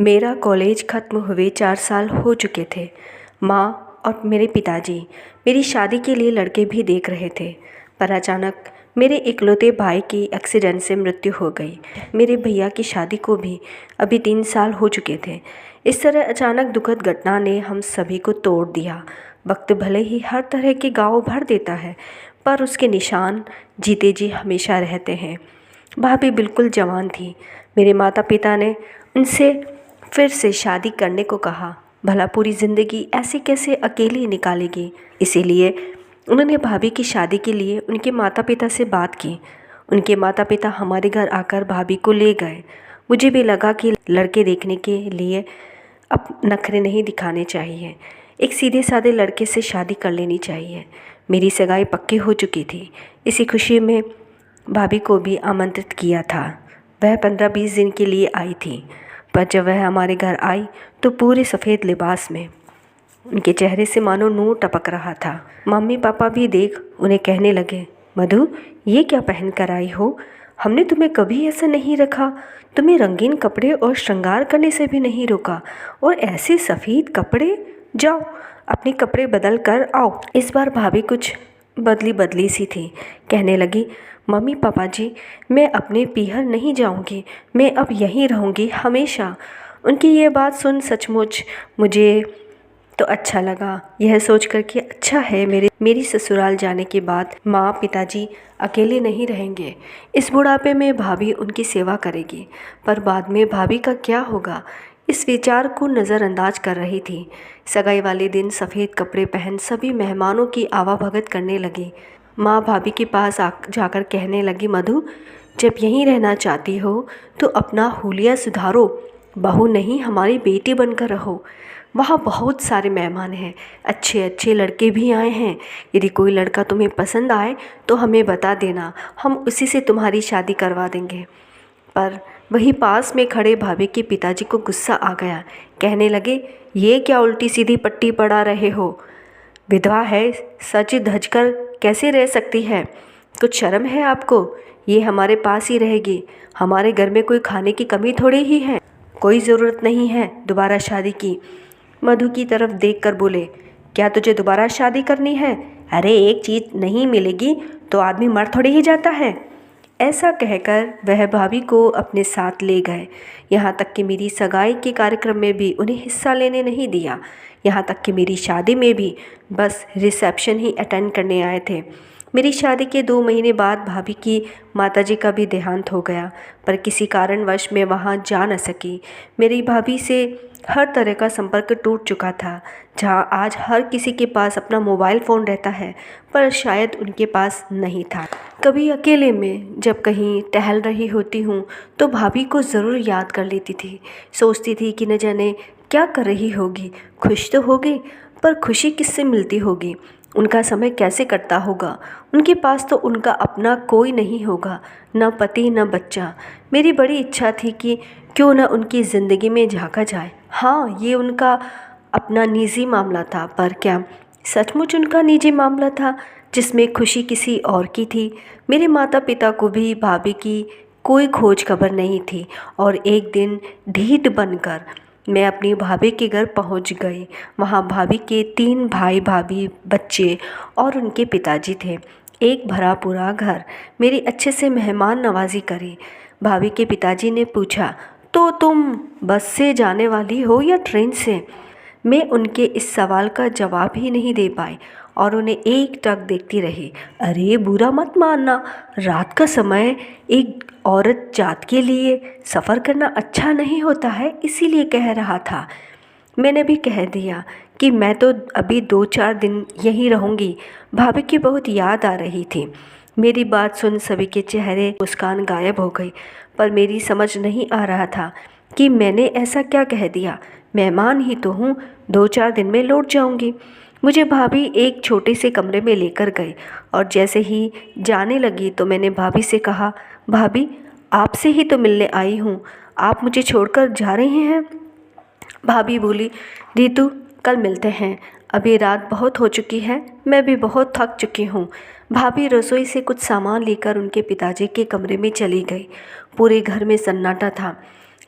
मेरा कॉलेज ख़त्म हुए 4 साल हो चुके थे। माँ और मेरे पिताजी मेरी शादी के लिए लड़के भी देख रहे थे, पर अचानक मेरे इकलौते भाई की एक्सीडेंट से मृत्यु हो गई। मेरे भैया की शादी को भी अभी 3 साल हो चुके थे। इस तरह अचानक दुखद घटना ने हम सभी को तोड़ दिया। वक्त भले ही हर तरह के घाव भर देता है, पर उसके निशान जीते जी हमेशा रहते हैं। भाभी बिल्कुल जवान थी। मेरे माता पिता ने उनसे फिर से शादी करने को कहा। भला पूरी ज़िंदगी ऐसे कैसे अकेली निकालेगी। इसीलिए उन्होंने भाभी की शादी के लिए उनके माता पिता से बात की। उनके माता पिता हमारे घर आकर भाभी को ले गए। मुझे भी लगा कि लड़के देखने के लिए अब नखरे नहीं दिखाने चाहिए, एक सीधे साधे लड़के से शादी कर लेनी चाहिए। मेरी सगाई पक्की हो चुकी थी। इसी खुशी में भाभी को भी आमंत्रित किया था। वह 15-20 दिन के लिए आई थी, पर जब वह हमारे घर आई तो पूरे सफ़ेद लिबास में। उनके चेहरे से मानो नूर टपक रहा था। मम्मी पापा भी देख उन्हें कहने लगे, मधु, ये क्या पहन कर आई हो? हमने तुम्हें कभी ऐसा नहीं रखा। तुम्हें रंगीन कपड़े और श्रृंगार करने से भी नहीं रोका, और ऐसे सफ़ेद कपड़े। जाओ अपने कपड़े बदल कर आओ। इस बार भाभी कुछ बदली बदली सी थी। कहने लगी, मम्मी पापा जी, मैं अपने पीहर नहीं जाऊंगी, मैं अब यहीं रहूंगी हमेशा। उनकी ये बात सुन सचमुच मुझे तो अच्छा लगा। यह सोच कर कि अच्छा है मेरी ससुराल जाने के बाद माँ पिताजी अकेले नहीं रहेंगे। इस बुढ़ापे में भाभी उनकी सेवा करेगी। पर बाद में भाभी का क्या होगा, इस विचार को नज़रअंदाज कर रही थी। सगाई वाले दिन सफ़ेद कपड़े पहन सभी मेहमानों की आवाभगत करने लगी। माँ भाभी के पास जाकर कहने लगी, मधु, जब यहीं रहना चाहती हो तो अपना हुलिया सुधारो। बहू नहीं, हमारी बेटी बनकर रहो। वहाँ बहुत सारे मेहमान हैं, अच्छे अच्छे लड़के भी आए हैं। यदि कोई लड़का तुम्हें पसंद आए तो हमें बता देना, हम उसी से तुम्हारी शादी करवा देंगे। पर वहीं पास में खड़े भाभी के पिताजी को गुस्सा आ गया। कहने लगे, ये क्या उल्टी सीधी पट्टी पढ़ा रहे हो? विधवा है, सज धज कर कैसे रह सकती है? कुछ शर्म है आपको? ये हमारे पास ही रहेगी। हमारे घर में कोई खाने की कमी थोड़ी ही है। कोई ज़रूरत नहीं है दोबारा शादी की। मधु की तरफ देखकर बोले, क्या तुझे दोबारा शादी करनी है? अरे एक चीज़ नहीं मिलेगी तो आदमी मर थोड़ी ही जाता है। ऐसा कहकर वह भाभी को अपने साथ ले गए। यहाँ तक कि मेरी सगाई के कार्यक्रम में भी उन्हें हिस्सा लेने नहीं दिया। यहाँ तक कि मेरी शादी में भी बस रिसेप्शन ही अटेंड करने आए थे। मेरी शादी के 2 महीने बाद भाभी की माताजी का भी देहांत हो गया, पर किसी कारणवश मैं वहाँ जा न सकी। मेरी भाभी से हर तरह का संपर्क टूट चुका था। जहाँ आज हर किसी के पास अपना मोबाइल फ़ोन रहता है, पर शायद उनके पास नहीं था। कभी अकेले में जब कहीं टहल रही होती हूँ तो भाभी को ज़रूर याद कर लेती थी। सोचती थी कि न जाने क्या कर रही होगी। खुश तो होगी, पर खुशी किससे मिलती होगी? उनका समय कैसे कटता होगा? उनके पास तो उनका अपना कोई नहीं होगा, न पति न बच्चा। मेरी बड़ी इच्छा थी कि क्यों न उनकी ज़िंदगी में झांका जाए। हाँ, ये उनका अपना निजी मामला था, पर क्या सचमुच उनका निजी मामला था जिसमें खुशी किसी और की थी? मेरे माता पिता को भी भाभी की कोई खोज खबर नहीं थी, और एक दिन ढीठ बनकर मैं अपनी भाभी के घर पहुंच गई। वहां भाभी के 3 भाई भाभी, बच्चे और उनके पिताजी थे। एक भरा पूरा घर। मेरी अच्छे से मेहमान नवाजी करी। भाभी के पिताजी ने पूछा, तो तुम बस से जाने वाली हो या ट्रेन से? मैं उनके इस सवाल का जवाब ही नहीं दे पाई और उन्हें एकटक देखती रही। अरे बुरा मत मानना, रात का समय एक औरत जात के लिए सफ़र करना अच्छा नहीं होता है, इसीलिए कह रहा था। मैंने भी कह दिया कि मैं तो अभी 2-4 दिन यहीं रहूँगी। भाभी की बहुत याद आ रही थी। मेरी बात सुन सभी के चेहरे मुस्कान गायब हो गई, पर मेरी समझ नहीं आ रहा था कि मैंने ऐसा क्या कह दिया। मेहमान ही तो हूँ, 2-4 दिन में लौट जाऊँगी। मुझे भाभी एक छोटे से कमरे में लेकर गए, और जैसे ही जाने लगी तो मैंने भाभी से कहा, भाभी, आपसे ही तो मिलने आई हूँ, आप मुझे छोड़कर जा रहे हैं? भाभी बोली, रितु, कल मिलते हैं। अभी रात बहुत हो चुकी है, मैं भी बहुत थक चुकी हूँ। भाभी रसोई से कुछ सामान लेकर उनके पिताजी के कमरे में चली गई। पूरे घर में सन्नाटा था।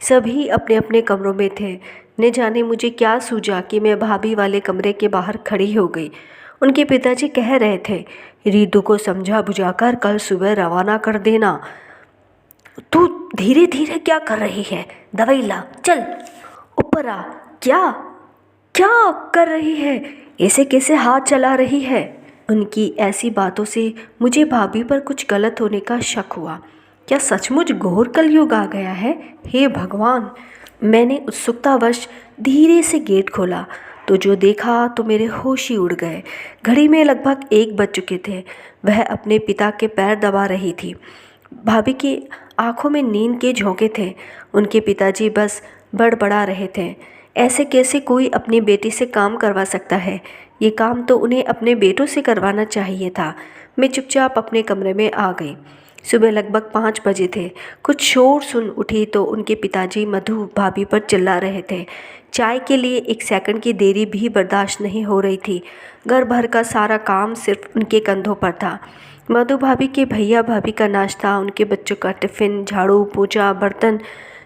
सभी अपने अपने कमरों में थे। न जाने मुझे क्या सूझा कि मैं भाभी वाले कमरे के बाहर खड़ी हो गई। उनके पिताजी कह रहे थे, रितु को समझा बुझाकर कल सुबह रवाना कर देना। तू धीरे धीरे क्या कर रही है? दवाई ला, चल ऊपर आ। क्या क्या कर रही है? ऐसे कैसे हाथ चला रही है? उनकी ऐसी बातों से मुझे भाभी पर कुछ गलत होने का शक हुआ। क्या सचमुच घोर कलयुग आ गया है? हे भगवान! मैंने उत्सुकतावश धीरे से गेट खोला तो जो देखा तो मेरे होश ही उड़ गए। घड़ी में लगभग 1 बज चुके थे। वह अपने पिता के पैर दबा रही थी। भाभी की आंखों में नींद के झोंके थे। उनके पिताजी बस बड़बड़ा रहे थे। ऐसे कैसे कोई अपनी बेटी से काम करवा सकता है? ये काम तो उन्हें अपने बेटों से करवाना चाहिए था। मैं चुपचाप अपने कमरे में आ गई। सुबह लगभग 5 बजे थे। कुछ शोर सुन उठी तो उनके पिताजी मधु भाभी पर चिल्ला रहे थे। चाय के लिए 1 सेकंड की देरी भी बर्दाश्त नहीं हो रही थी। घर भर का सारा काम सिर्फ उनके कंधों पर था। मधु भाभी के भैया भाभी का नाश्ता, उनके बच्चों का टिफ़िन, झाड़ू पोछा, बर्तन,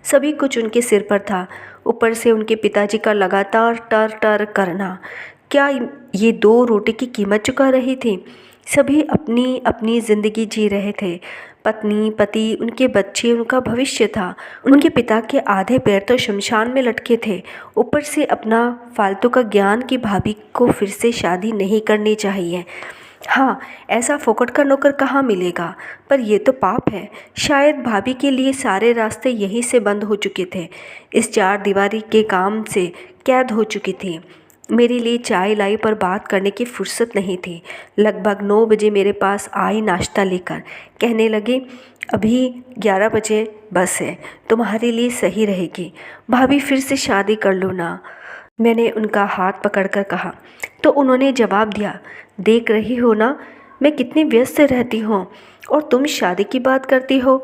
सभी कुछ उनके सिर पर था। ऊपर से उनके पिताजी का लगातार टर टर करना। क्या ये 2 रोटी की कीमत चुका रही थी? सभी अपनी अपनी ज़िंदगी जी रहे थे। पत्नी, पति, उनके बच्चे, उनका भविष्य था। उनके पिता के आधे पैर तो शमशान में लटके थे। ऊपर से अपना फालतू का ज्ञान कि भाभी को फिर से शादी नहीं करनी चाहिए। हाँ, ऐसा फोकट का नौकर कहाँ मिलेगा? पर यह तो पाप है। शायद भाभी के लिए सारे रास्ते यहीं से बंद हो चुके थे। इस 4 दीवारी के काम से कैद हो चुकी थी। मेरे लिए चाय लाई पर बात करने की फुर्सत नहीं थी। लगभग 9 बजे मेरे पास आई नाश्ता लेकर। कहने लगे, अभी 11 बजे बस है, तुम्हारे लिए सही रहेगी। भाभी फिर से शादी कर लो ना। मैंने उनका हाथ पकड़कर कहा तो उन्होंने जवाब दिया, देख रही हो ना मैं कितनी व्यस्त रहती हूँ और तुम शादी की बात करती हो।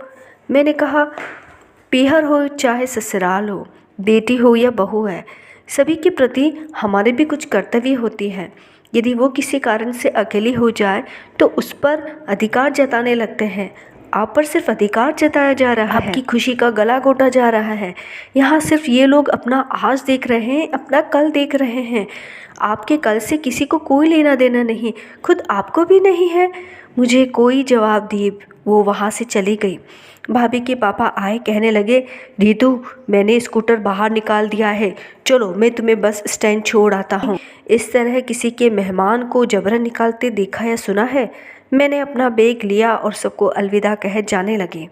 मैंने कहा, पीहर हो चाहे ससुराल हो, बेटी हो या बहू है, सभी के प्रति हमारे भी कुछ कर्तव्य होती है। यदि वो किसी कारण से अकेली हो जाए तो उस पर अधिकार जताने लगते हैं। आप पर सिर्फ अधिकार जताया जा रहा है, आपकी खुशी का गला घोटा जा रहा है। यहाँ सिर्फ ये लोग अपना आज देख रहे हैं, अपना कल देख रहे हैं। आपके कल से किसी को कोई लेना देना नहीं, खुद आपको भी नहीं है। मुझे कोई जवाब दिए वो वहाँ से चली गई। भाभी के पापा आए, कहने लगे, रितु मैंने स्कूटर बाहर निकाल दिया है, चलो मैं तुम्हें बस स्टैंड छोड़ आता हूँ। इस तरह किसी के मेहमान को जबरन निकालते देखा या सुना है? मैंने अपना बैग लिया और सबको अलविदा कह जाने लगे।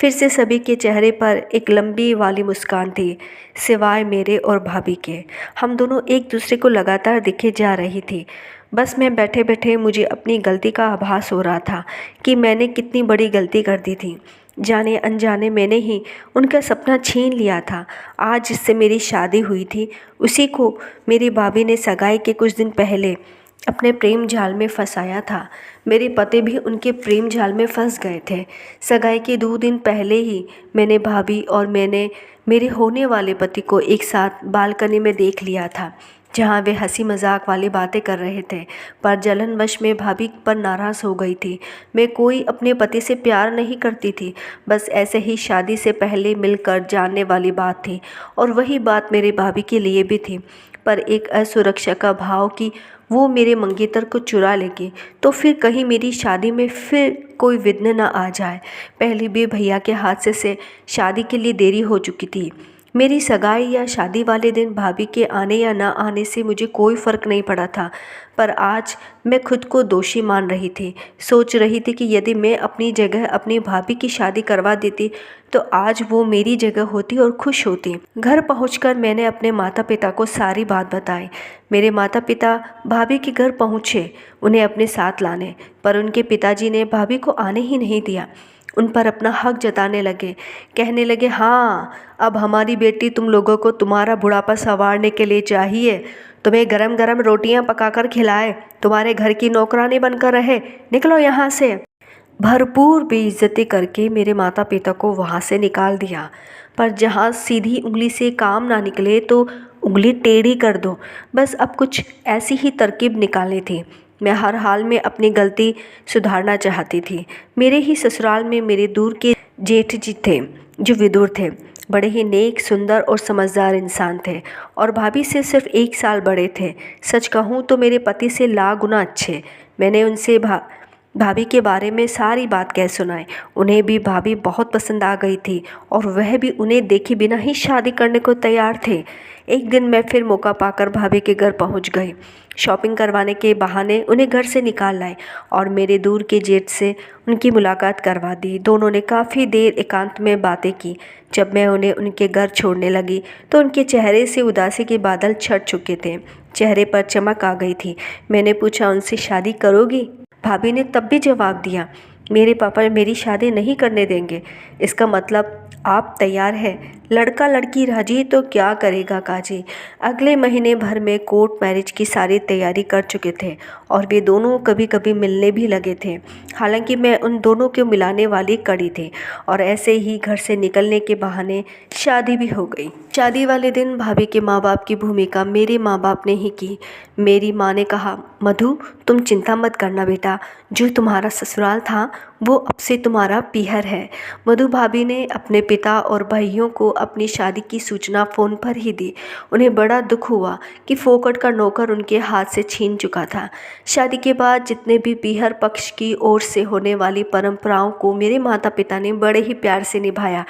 फिर से सभी के चेहरे पर एक लंबी वाली मुस्कान थी, सिवाय मेरे और भाभी के। हम दोनों एक दूसरे को लगातार दिखे जा रही थी। बस में बैठे बैठे मुझे अपनी गलती का आभास हो रहा था कि मैंने कितनी बड़ी गलती कर दी थी। जाने अनजाने मैंने ही उनका सपना छीन लिया था। आज जिससे मेरी शादी हुई थी उसी को मेरी भाभी ने सगाई के कुछ दिन पहले अपने प्रेम जाल में फंसाया था। मेरे पति भी उनके प्रेम जाल में फंस गए थे। सगाई के 2 दिन पहले ही मैंने भाभी और मैंने मेरे होने वाले पति को एक साथ बालकनी में देख लिया था, जहाँ वे हंसी मजाक वाली बातें कर रहे थे। पर जलनवश में भाभी पर नाराज़ हो गई थी। मैं कोई अपने पति से प्यार नहीं करती थी, बस ऐसे ही शादी से पहले मिलकर जानने वाली बात थी। और वही बात मेरे भाभी के लिए भी थी। पर एक असुरक्षा का भाव कि वो मेरे मंगेतर को चुरा लेगी तो फिर कहीं मेरी शादी में फिर कोई विघ्न न आ जाए। पहले भी भैया के हादसे से शादी के लिए देरी हो चुकी थी। मेरी सगाई या शादी वाले दिन भाभी के आने या ना आने से मुझे कोई फ़र्क नहीं पड़ा था। पर आज मैं खुद को दोषी मान रही थी। सोच रही थी कि यदि मैं अपनी जगह अपनी भाभी की शादी करवा देती तो आज वो मेरी जगह होती और खुश होती। घर पहुंचकर मैंने अपने माता पिता को सारी बात बताई। मेरे माता पिता भाभी के घर पहुँचे उन्हें अपने साथ लाने, पर उनके पिताजी ने भाभी को आने ही नहीं दिया। उन पर अपना हक जताने लगे। कहने लगे, हाँ अब हमारी बेटी तुम लोगों को तुम्हारा बुढ़ापा संवारने के लिए चाहिए, तुम्हें गरम गरम रोटियां पकाकर खिलाए, तुम्हारे घर की नौकरानी बनकर रहे, निकलो यहाँ से। भरपूर बेइज्जती करके मेरे माता पिता को वहाँ से निकाल दिया। पर जहाँ सीधी उंगली से काम ना निकले तो उंगली टेढ़ी कर दो, बस अब कुछ ऐसी ही तरकीब निकालनी थी। मैं हर हाल में अपनी गलती सुधारना चाहती थी। मेरे ही ससुराल में मेरे दूर के जेठ जी थे जो विदुर थे। बड़े ही नेक, सुंदर और समझदार इंसान थे और भाभी से सिर्फ 1 साल बड़े थे। सच कहूँ तो मेरे पति से लाख गुना अच्छे। मैंने उनसे भाभी के बारे में सारी बात कह सुनाई। उन्हें भी भाभी बहुत पसंद आ गई थी और वह भी उन्हें देखे बिना ही शादी करने को तैयार थे। एक दिन मैं फिर मौका पाकर भाभी के घर पहुंच गई। शॉपिंग करवाने के बहाने उन्हें घर से निकाल लाए और मेरे दूर के जेठ से उनकी मुलाकात करवा दी। दोनों ने काफ़ी देर एकांत में बातें की। जब मैं उन्हें उनके घर छोड़ने लगी तो उनके चेहरे से उदासी के बादल छट चुके थे, चेहरे पर चमक आ गई थी। मैंने पूछा, उनसे शादी करोगी? भाभी ने तब भी जवाब दिया, मेरे पापा मेरी शादी नहीं करने देंगे। इसका मतलब आप तैयार हैं? लड़का लड़की राजी तो क्या करेगा काजी। अगले महीने भर में कोर्ट मैरिज की सारी तैयारी कर चुके थे और वे दोनों कभी कभी मिलने भी लगे थे। हालांकि मैं उन दोनों को मिलाने वाली कड़ी थी और ऐसे ही घर से निकलने के बहाने शादी भी हो गई। शादी वाले दिन भाभी के माँ बाप की भूमिका मेरे माँ बाप ने ही की। मेरी माँ ने कहा, मधु तुम चिंता मत करना बेटा, जो तुम्हारा ससुराल था वो अब से तुम्हारा पीहर है। मधु भाभी ने अपने पिता और भाइयों को अपनी शादी की सूचना फ़ोन पर ही दी। उन्हें बड़ा दुख हुआ कि फोकट का नौकर उनके हाथ से छीन चुका था। शादी के बाद जितने भी पीहर पक्ष की ओर से होने वाली परंपराओं को मेरे माता पिता ने बड़े ही प्यार से निभाया।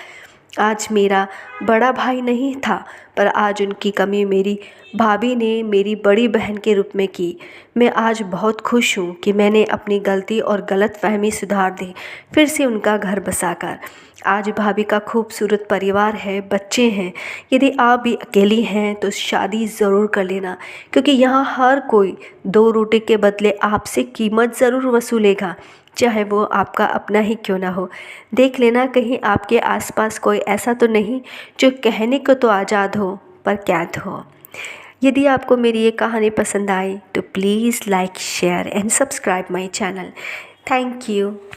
आज मेरा बड़ा भाई नहीं था, पर आज उनकी कमी मेरी भाभी ने मेरी बड़ी बहन के रूप में की। मैं आज बहुत खुश हूँ कि मैंने अपनी गलती और गलतफहमी सुधार दी, फिर से उनका घर बसाकर। आज भाभी का खूबसूरत परिवार है, बच्चे हैं। यदि आप भी अकेली हैं तो शादी ज़रूर कर लेना, क्योंकि यहाँ हर कोई 2 रोटी के बदले आपसे कीमत ज़रूर वसूलेगा, चाहे वो आपका अपना ही क्यों ना हो। देख लेना कहीं आपके आसपास कोई ऐसा तो नहीं जो कहने को तो आज़ाद हो पर कैद हो। यदि आपको मेरी ये कहानी पसंद आई तो please like, share and subscribe my channel. Thank you.